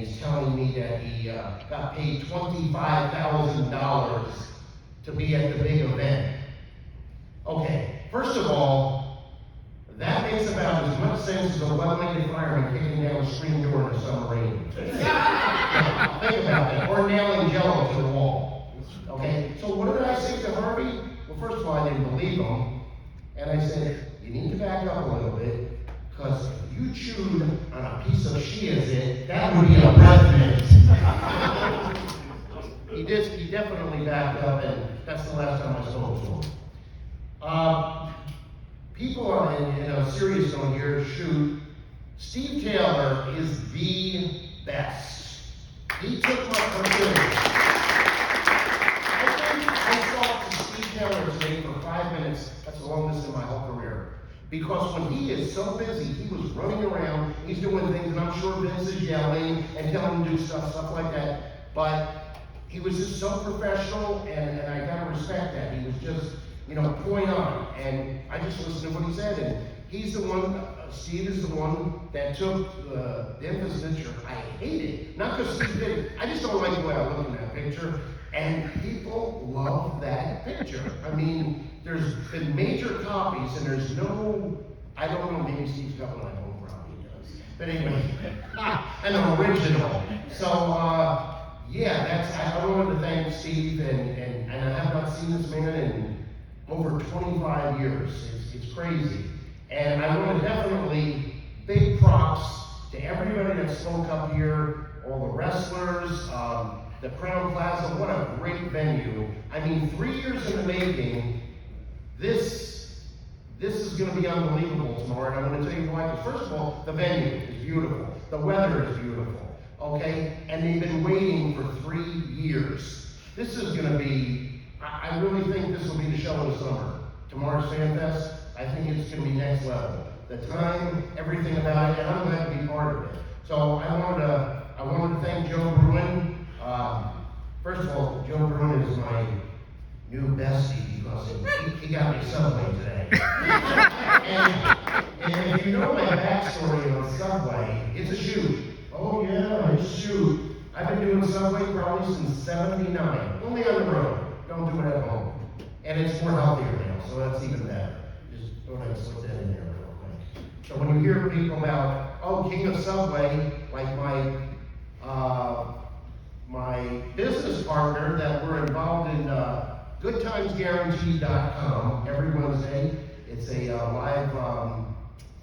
he's telling me that he got paid $25,000 to be at the big event. Okay, first of all, that makes about as much sense as a well-minded fireman kicking down a screen door in a summer rain. Think about that, or nailing Jello to the wall. Okay, so what did I say to Harvey? Well, first of all, I didn't believe him, and I said, you need to back up a little bit, because if you chewed on a piece of Shia zit, that would be a breath mint. He definitely backed up, and that's the last time I spoke to him. People on, in a serious note here, shoot, Steve Taylor is the best. He took my opportunity. I talked to Steve Taylor today for 5 minutes. That's the longest in my whole career. Because when he is so busy, he was running around, he's doing things, and I'm sure Vince is yelling and telling him to do stuff like that. But he was just so professional, and I gotta respect that. He was just, point on. And I just listened to what he said, and he's the one, Steve is the one that took the emphasis picture. I hate it. Not because Steve did it. I just don't like the way I look in that picture. And people love that picture. I mean, there's been major copies, and there's no, I don't know, maybe Steve's got one at home, probably does. But anyway, an original. So, yeah, I wanted to thank Steve, and I have not seen this man in over 25 years. It's crazy. And I want to definitely, big props to everybody that spoke up here, all the wrestlers, the Crown Plaza, what a great venue. I mean, 3 years in the making, this is going to be unbelievable tomorrow, and I'm going to tell you why. Because first of all, the venue is beautiful. The weather is beautiful, okay? And they've been waiting for 3 years. This is going to be, I really think this will be the show of the summer. Tomorrow's Fan Fest, I think it's going to be next level. The time, everything about it, and I'm glad to be part of it. So I wanted to thank Joe Bruin. First of all, Joe Bruin is my new bestie because he got me Subway today. and if you know my backstory on Subway, it's a shoot. Oh yeah, it's a shoot. I've been doing Subway probably since '79. Only on the road. Don't do it at home. And it's more healthier now, so that's even better. Just thought I'd slip that in there real quick. So when you hear people about, oh, King of Subway, like my business partner that we're involved in GoodTimesGuaranteed.com every Wednesday. It's a live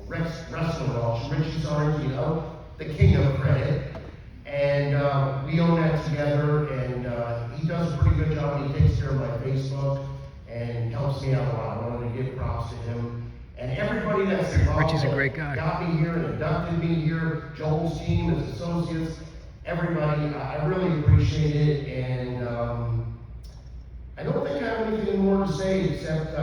wrestling auction. Richie Sorrentino, the king of credit. And we own that together, and he does a pretty good job. He takes care of my Facebook and helps me out a lot. I wanted to give props to him. And everybody that's involved, Richie's a great guy. Got me here and inducted me here, Joel's team, his associates, everybody, I really appreciate it. And I don't think I have anything more to say except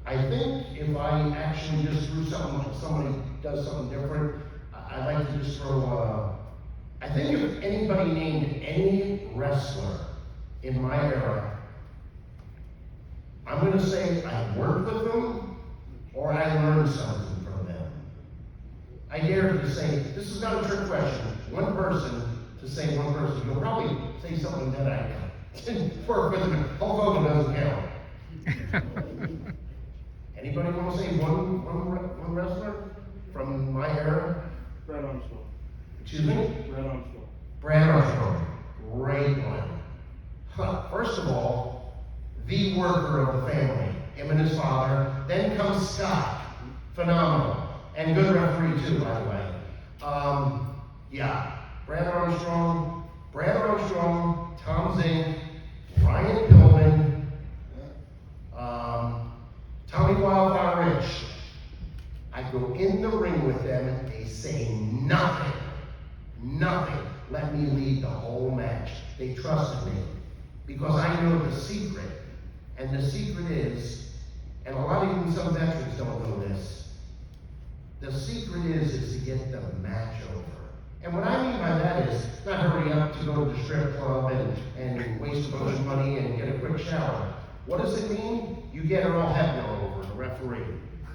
I think if I actually just threw something, if somebody does something different, I'd like to just throw, I think if anybody named any wrestler in my era, I'm going to say I worked with them or I learned something from them. I dare to say, this is not a trick question, one person to say one person. You'll probably say something that I didn't work with them. Hulk Hogan doesn't count. Anybody want to say one wrestler from my era? Brad Armstrong. Excuse me? Brad Armstrong. Brad Armstrong. Great one. First of all, the worker of the family, him and his father. Then comes Scott. Phenomenal. And good referee too, by the way. Yeah. Brad Armstrong, Tom Zink, Ryan Pillman, Tommy Wildfire Rich. I go in the ring with them and they say nothing. Let me lead the whole match. They trusted me because I know the secret. And the secret is, and a lot of even some veterans don't know this, the secret is to get the match over. And what I mean by that is not hurry up to go to the strip club and waste a bunch of money and get a quick shower. What does it mean? You get Earl Hebner over, the referee.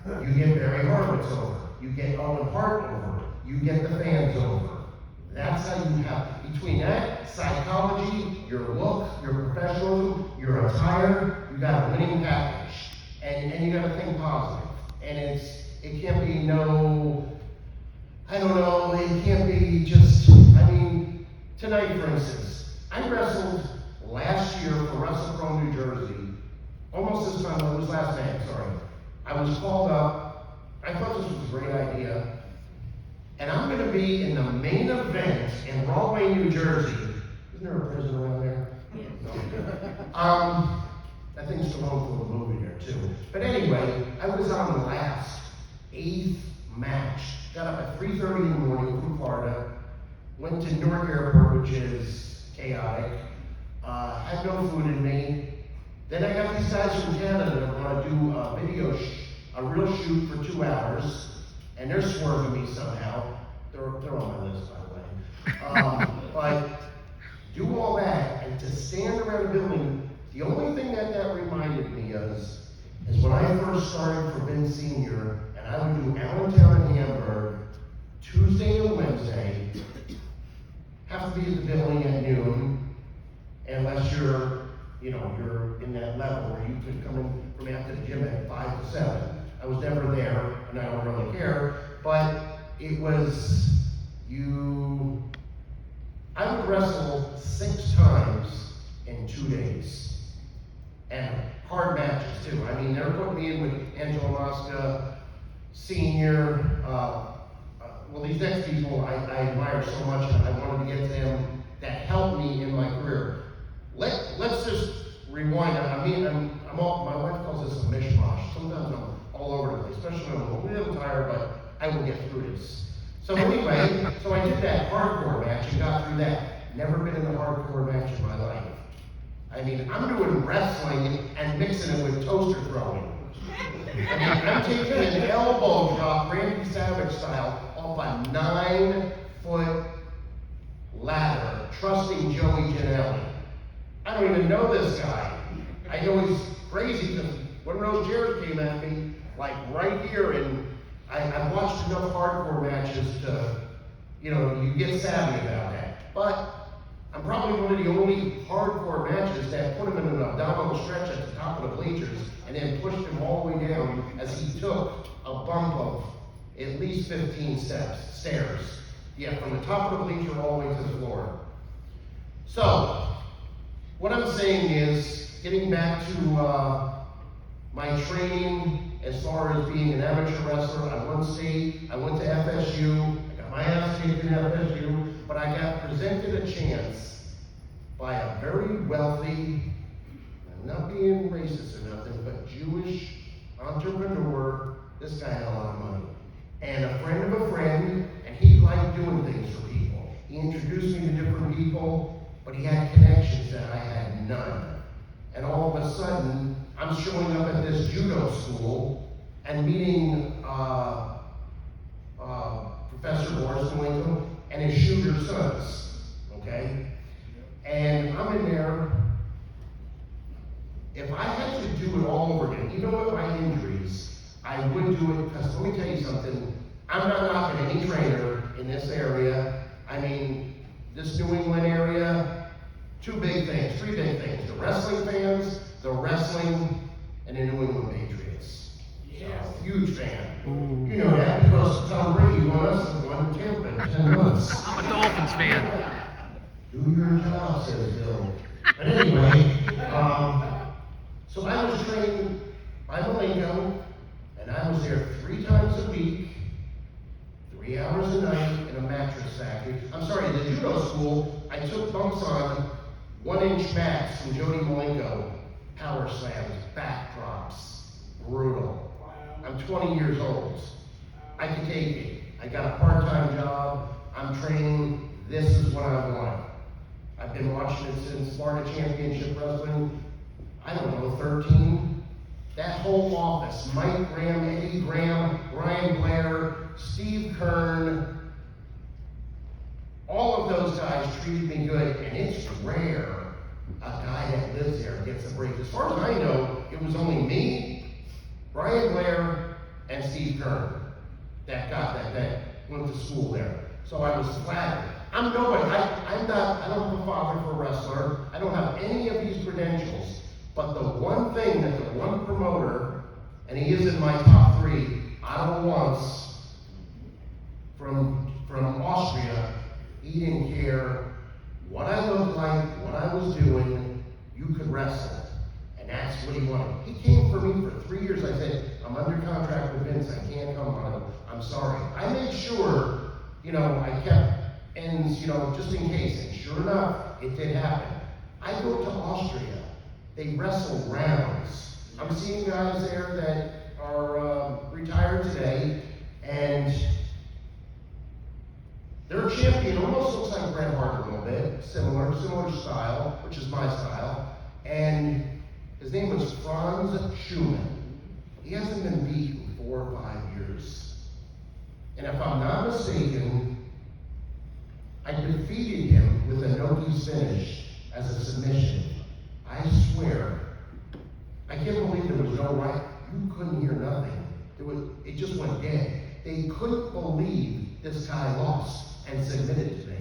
You get Barry Horowitz over. You get Owen Hart over. You get the fans over. That's how you have, between that, psychology, your look, your professionalism, your attire, you got a winning package. And you gotta think positive. And it can't be I don't know, it can't be just, tonight for instance, I wrestled last year for WrestlePro New Jersey, almost this time, it was last night, sorry. I was called up, I thought this was a great idea, and I'm gonna be in the main event in Rahway, New Jersey. Isn't there a prison around there? Yeah. No. I think Stallone filmed a movie there too. But anyway, I was on the last 8th match. Got up at 3:30 in the morning from Florida, went to Newark Airport, which is chaotic. Had no food in me. Then I got these guys from Canada that want to do a real shoot for 2 hours, and they're swerving me somehow. They're on my list, by the way. But do all that, and to stand around a building, the only thing that reminded me is when I first started for Vince Sr., and I would do Allentown and Hamburg, Tuesday and Wednesday, have to be at the building at noon, unless you're in that level where you could come in from after the gym at 5 to 7. I was never there, and I don't really care, but it was, I would wrestle 6 times in 2 days. And hard matches too. They're putting me in with Angelo Mosca, Senior, well, these next people I admire so much, and I wanted to get to them that helped me in my career. Let's just rewind. My wife calls this a mishmash. Sometimes I'm all over the place, especially when I'm a little tired, but I will get through this. So anyway, so I did that hardcore match and got through that. Never been in a hardcore match in my life. I'm doing wrestling and mixing it with toaster throwing. I'm taking an elbow drop, Randy Savage style, off a 9-foot ladder, trusting Joey Janelli. I don't even know this guy. I know he's crazy because one of those chairs came at me, like right here, and I've watched enough hardcore matches to, you get savvy about that. But I'm probably one of the only hardcore matches that put him in an abdominal stretch at the top of the bleachers and then pushed him all the way down as he took a bump of at least 15 stairs. Yeah, from the top of the bleacher all the way to the floor. So, what I'm saying is, getting back to my training as far as being an amateur wrestler, I won state, I went to FSU, I got my ass kicked in FSU, but I got presented a chance by a very wealthy, I'm not being racist or nothing, but Jewish entrepreneur. This guy had a lot of money. And a friend of a friend, and he liked doing things for people. He introduced me to different people, but he had connections that I had none. And all of a sudden, I'm showing up at this judo school and meeting Professor Boris Malenko and his shooter sons, okay? And I'm in there. If I had to do it all over again, even with my injuries, I would do it, because let me tell you something, I'm not knocking any trainer in this area. This New England area, 3 big things. The wrestling fans, the wrestling, and the New England Patriots. Yeah. Huge fan. Ooh. You know that because Tom Brady won us one Tampa in 10 months. I'm a Dolphins fan. Do your job, says Bill. But anyway, so I was trained by Malenko, and I was there 3 times a week, 3 hours a night in a mattress factory. I'm sorry, the judo school, I took bumps on 1-inch mats from Jody Malenko, power slams, back drops, brutal. I'm 20 years old. I can take it. I got a part-time job. I'm training. This is what I want. I've been watching it since Florida Championship Wrestling. I don't know, 13. That whole office, Mike Graham, Eddie Graham, Ryan Blair, Steve Kern, all of those guys treated me good, and it's rare a guy that lives there gets a break. As far as I know, it was only me, Ryan Blair, and Steve Kern that got that went to school there. So I was flattered. I'm nobody. I'm not, I don't have a father for a wrestler. I don't have any of these credentials. But the one thing that the one promoter, and he is in my top 3, out of once, from Austria, he didn't care what I looked like, what I was doing, you could wrestle. And that's what he wanted. He came for me for 3 years. I said, I'm under contract with Vince, I can't come on. I'm sorry. I made sure, I kept ends, just in case. And sure enough, it did happen. I go to Austria. They wrestle rounds. I'm seeing guys there that are retired today, and their champion almost looks like Bret Hart a little bit, similar style, which is my style. And his name was Franz Schumann. He hasn't been beaten 4 or 5 years. And if I'm not mistaken, I defeated him with a no-knees finish as a submission. I swear, I can't believe there was no right. You couldn't hear nothing. It just went dead. They couldn't believe this guy lost and submitted to me.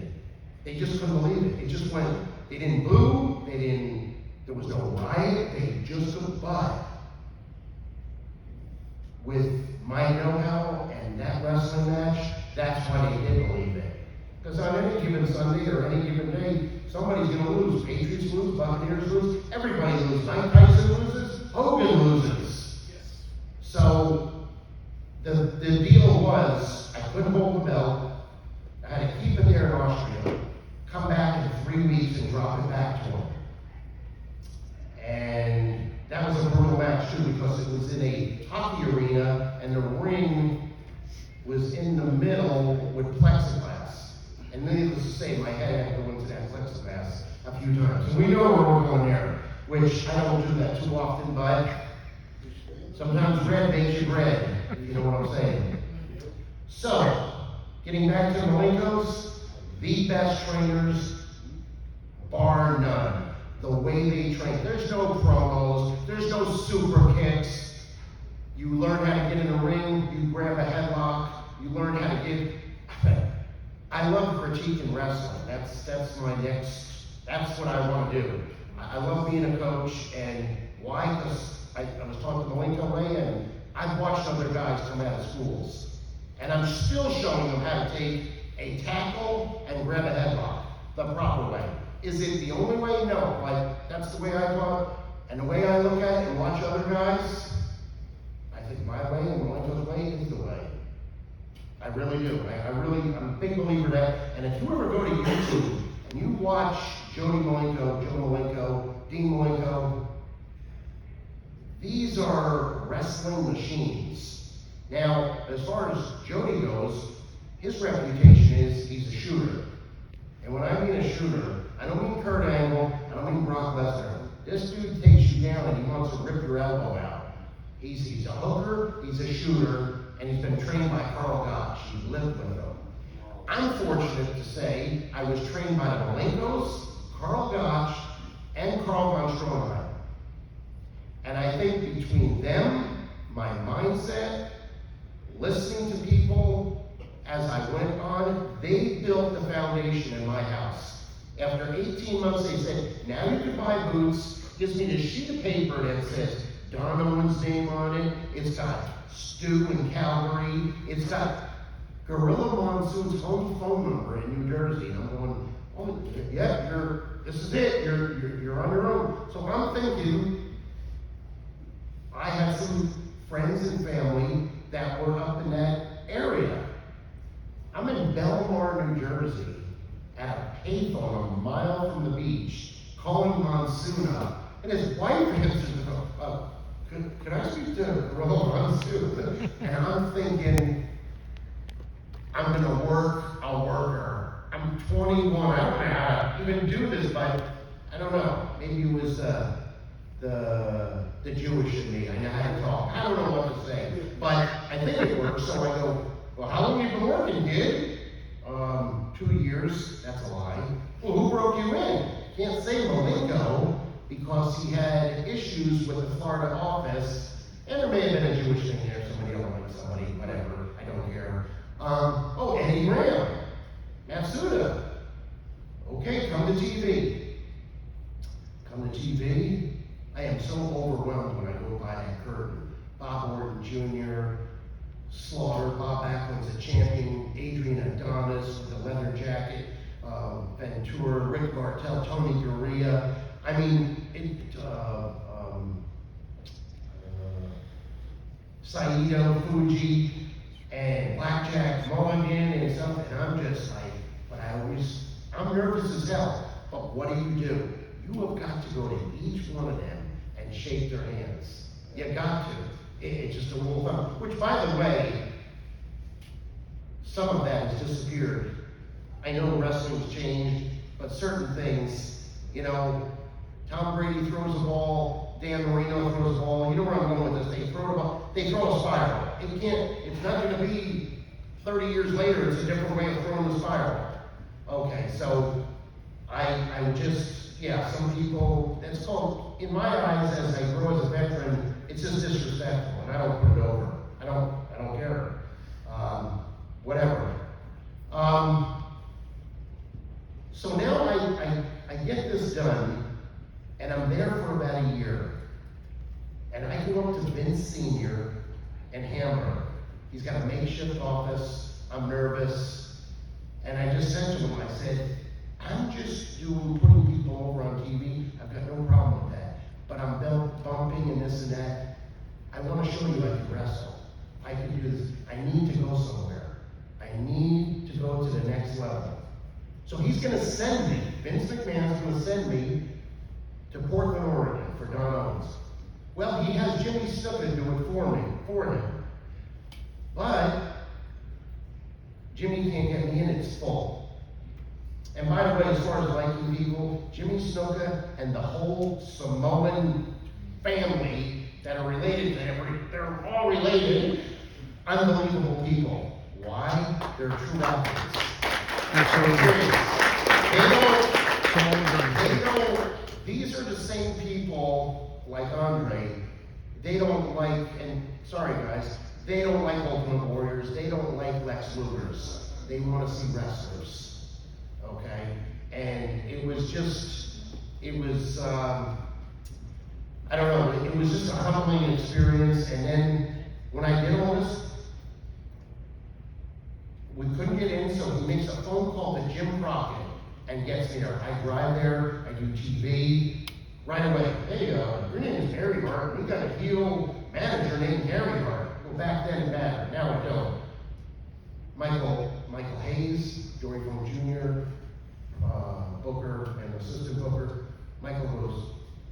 They just couldn't believe it. It just went, they didn't boo, there was no riot, they just took by. With my know-how and that wrestling match, that's why they did believe it. Because on any given Sunday or any given day, somebody's going to lose. Patriots lose, Buccaneers lose, everybody loses. Mike Tyson loses, Hogan loses. So the deal was, I couldn't hold the belt. I had to keep it there in Austria, come back in 3 weeks and drop it back to him. And that was a brutal match too, because it was in a hockey arena and the ring was in the middle with plexiglass. And needless to say, my head had to go into that plexiglass a few times. And we know where we're going there, which I don't do that too often, but sometimes red makes you red, you know what I'm saying. So, getting back to the Malenkos, the best trainers, bar none. The way they train. There's no promos, there's no super kicks. You learn how to get in the ring, you grab a headlock, you learn how to get. I love critiquing wrestling. That's my next, that's what I want to do. I love being a coach, and why? Because I was talking to Malenko Ray, and I've watched other guys come out of schools. And I'm still showing them how to take a tackle and grab a headlock the proper way. Is it the only way? No. Like, that's the way I taught, and the way I look at it and watch other guys, I think my way and Malenko's way is the way. I really do. I'm a big believer in that. And if you ever go to YouTube and you watch Jody Malenko, Joe Malenko, Dean Malenko, these are wrestling machines. Now, as far as Jody goes, his reputation is he's a shooter. And when I mean a shooter, I don't mean Kurt Angle, I don't mean Brock Lesnar. This dude takes you down and he wants to rip your elbow out. He's a hooker, he's a shooter, and he's been trained by Carl Gotch. He's lived with him. I'm fortunate to say I was trained by the Malenkos, Carl Gotch, and Carl von Stroheim. And I think between them, my mindset, listening to people as I went on, they built the foundation in my house. After 18 months, they said, now you can buy boots. Gives me this sheet of paper that says Don Owen's name on it. It's got Stu in Calgary. It's got Gorilla Monsoon's home phone number in New Jersey. And I'm going, oh, yeah, this is it. You're on your own. So I'm thinking, I had some friends and family that were up in that area. I'm in Belmar, New Jersey, at a payphone a mile from the beach, calling Monsoon up, and his wife answers the phone. Could I speak to Gorilla Monsoon? And I'm thinking, I'm gonna work, I'll work her. I'm 21, I don't know how to even do this, but I don't know. Maybe it was the Jewish in me. I know how to talk. I don't know what to say, but I think it works. So I go, well, how long have you been working, kid? 2 years. That's a lie. Well, who broke you in? Can't say Malenko because he had issues with the Florida office, and there may have been a Jewish thing there. Somebody don't like somebody, whatever. I don't care. Eddie Graham, Matsuda. to TV. Come to TV, I am so overwhelmed when I go by that curtain. Bob Orton Jr., Slaughter, Bob Backlund's a champion, Adrian Adonis with the leather jacket, Ventura, Rick Martel, Tony Gurria. I mean, Saito, Fuji, and Blackjack Mulligan and stuff, and I'm just like, I'm nervous as hell, but what do? You have got to go to each one of them and shake their hands. You got to. It's just a rule of thumb, which, by the way, some of that has disappeared. I know wrestling's changed, but certain things, Tom Brady throws a ball, Dan Marino throws a ball, you know where I'm going with this, they throw a spiral. It's not gonna be 30 years later, it's a different way of throwing the spiral. Okay, so I would just, some people, it's called, in my eyes, as I grow as a veteran, it's just disrespectful, and I don't put it over. I don't care. Whatever. So now I get this done, and I'm there for about a year. And I go up to Vince Sr. and hammer. He's got a makeshift office. I'm nervous. And I just said to him, I said, I'm just putting people over on TV. I've got no problem with that. But I'm bumping and this and that. I want to show you I can wrestle. I can do this. I need to go somewhere. I need to go to the next level. So he's going to send me, Vince McMahon's going to send me to Portland, Oregon for Don Owens. Well, he has Jimmy Snuka do it for him. But Jimmy can't get me in, it's full. And by the way, as far as liking people, Jimmy Snuka and the whole Samoan family that are related to him, they're all related, unbelievable people. Why? They're true athletes. Absolutely. These are the same people like Andre. They don't like, and sorry guys, they don't like Ultimate Warriors. They don't like Lex Luger's. They want to see wrestlers. Okay? And it was, I don't know, it was just a humbling experience. And then when I did all this, we couldn't get in, so he makes a phone call to Jim Crockett and gets me there. I drive there, I do TV, right away. Hey, your name is Harry Hart. We got a heel manager named Harry Hart. Well, back then it mattered, now it don't. Michael Hayes, Dory Funk Jr., Booker, and assistant Booker. Michael goes,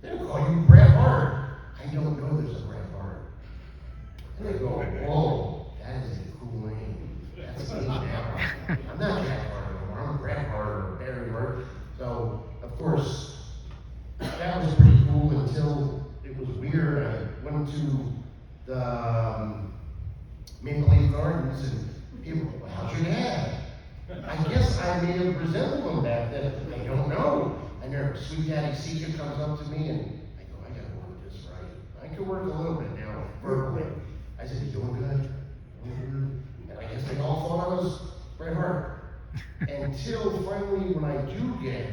they don't call you Bret Hart. I don't know there's a Bret Hart. And they go, whoa, that is a cool name. That's me now. I'm not Jack Hart anymore. I'm Bret Hart or Barry Hart. So, of course, that was pretty cool until it was weird. I went to the Maple Leaf Gardens and people, well, how's your dad? I guess I may have resembled him back then. I don't know. And their sweet daddy Sika comes up to me and I go, I gotta work this right. I can work a little bit now, verbally. I said, you doing good? And I guess they all thought I was Bret Hart. Until finally, when I do get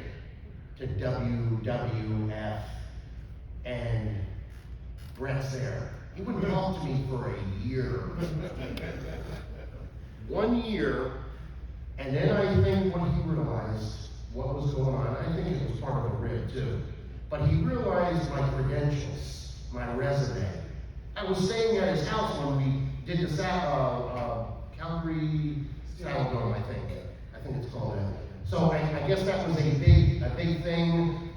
to WWF and Bret's there, he wouldn't talk to me for a year. 1 year, and then I think when he realized what was going on, I think it was part of a rib too, but he realized my credentials, my resume. I was staying at his house when we did the Calgary Saddledome, I think it's called that. So I guess that was a big thing.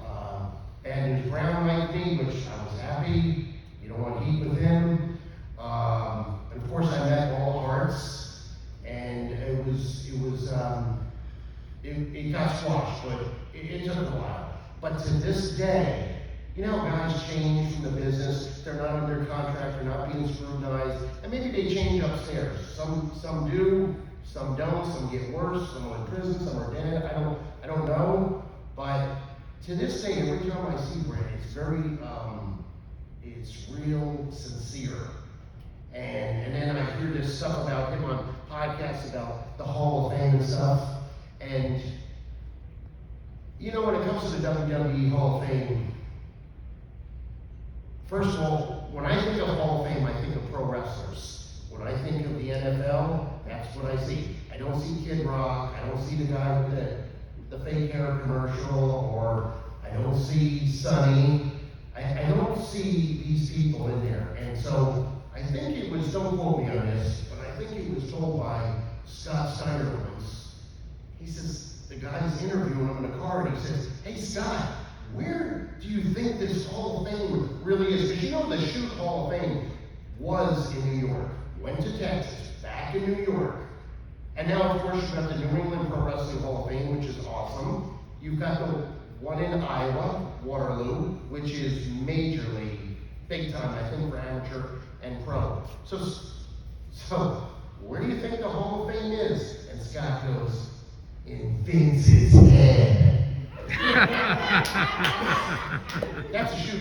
And Brown liked me, which I was happy. You don't want heat with him. And of course I met all hearts, and it got squashed, but it took a while. But to this day, you know, guys change from the business. They're not under contract. They're not being scrutinized, and maybe they change upstairs. Some do, some don't. Some get worse. Some are in prison. Some are dead. I don't know. But to this day, every time I see Brett, it's very, it's real sincere. And then I hear this stuff about him on podcasts about the Hall of Fame and stuff. And You know, when it comes to the WWE Hall of Fame, first of all, when I think of Hall of Fame, I think of pro wrestlers. When I think of the NFL, that's what I see. I don't see Kid Rock, I don't see the guy with the fake hair commercial, or I don't see Sonny. I don't see these people in there. And so, I think it was, don't quote me on this, but I think it was told by Scott Steiner once. He says, the guy's interviewing him in a car, and he says, hey Scott, where do you think this Hall of Fame really is? Because you know the Shoot Hall of Fame was in New York, went to Texas, back in New York. And now, of course, you've got the New England Pro Wrestling Hall of Fame, which is awesome. You've got the one in Iowa, Waterloo, which is major league, big time, I think, for amateur and pro. So where do you think the Hall of Fame is? And Scott goes, in Vince's head. That's a shoot.